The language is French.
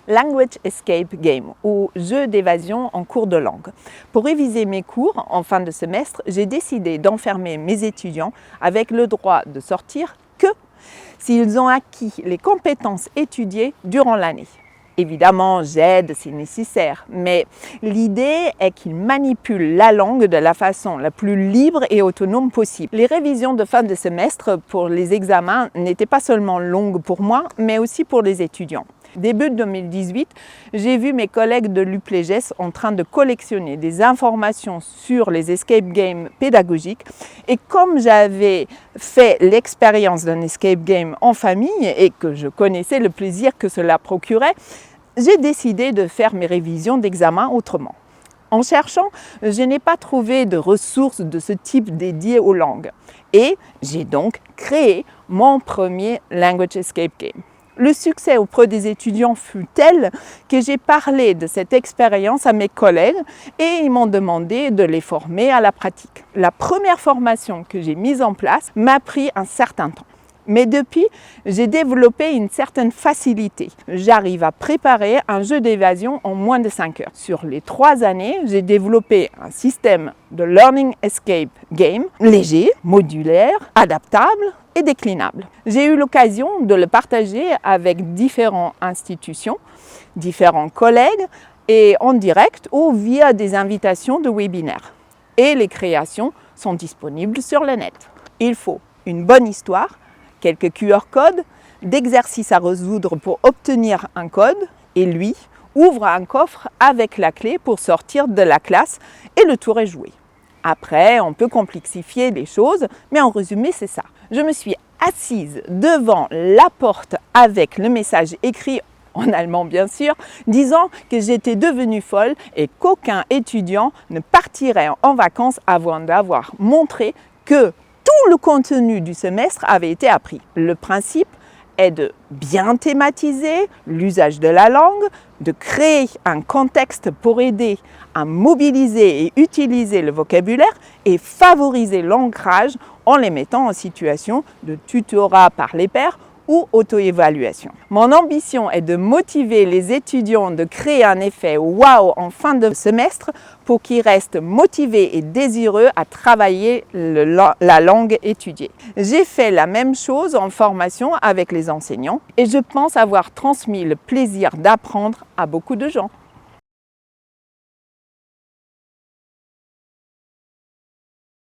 Language Escape Game ou jeu d'évasion en cours de langue. Pour réviser mes cours en fin de semestre, j'ai décidé d'enfermer mes étudiants avec le droit de sortir que s'ils ont acquis les compétences étudiées durant l'année. Évidemment, j'aide si nécessaire, mais l'idée est qu'ils manipulent la langue de la façon la plus libre et autonome possible. Les révisions de fin de semestre pour les examens n'étaient pas seulement longues pour moi, mais aussi pour les étudiants. Début 2018, j'ai vu mes collègues de l'UPLEGES en train de collectionner des informations sur les escape games pédagogiques et comme j'avais fait l'expérience d'un escape game en famille et que je connaissais le plaisir que cela procurait, j'ai décidé de faire mes révisions d'examen autrement. En cherchant, je n'ai pas trouvé de ressources de ce type dédiées aux langues et j'ai donc créé mon premier Language Escape Game. Le succès auprès des étudiants fut tel que j'ai parlé de cette expérience à mes collègues et ils m'ont demandé de les former à la pratique. La première formation que j'ai mise en place m'a pris un certain temps. Mais depuis, j'ai développé une certaine facilité. J'arrive à préparer un jeu d'évasion en moins de 5 heures. Sur les 3 années, j'ai développé un système de Learning Escape Game léger, modulaire, adaptable et déclinable. J'ai eu l'occasion de le partager avec différentes institutions, différents collègues et en direct ou via des invitations de webinaires. Et les créations sont disponibles sur le net. Il faut une bonne histoire, quelques QR codes, d'exercices à résoudre pour obtenir un code et lui ouvre un coffre avec la clé pour sortir de la classe et le tour est joué. Après, on peut complexifier les choses, mais en résumé, c'est ça. Je me suis assise devant la porte avec le message écrit en allemand bien sûr, disant que j'étais devenue folle et qu'aucun étudiant ne partirait en vacances avant d'avoir montré que tout le contenu du semestre avait été appris. Le principe est de bien thématiser l'usage de la langue, de créer un contexte pour aider à mobiliser et utiliser le vocabulaire et favoriser l'ancrage en les mettant en situation de tutorat par les pairs ou auto-évaluation. Mon ambition est de motiver les étudiants de créer un effet wow en fin de semestre pour qu'ils restent motivés et désireux à travailler la langue étudiée. J'ai fait la même chose en formation avec les enseignants et je pense avoir transmis le plaisir d'apprendre à beaucoup de gens.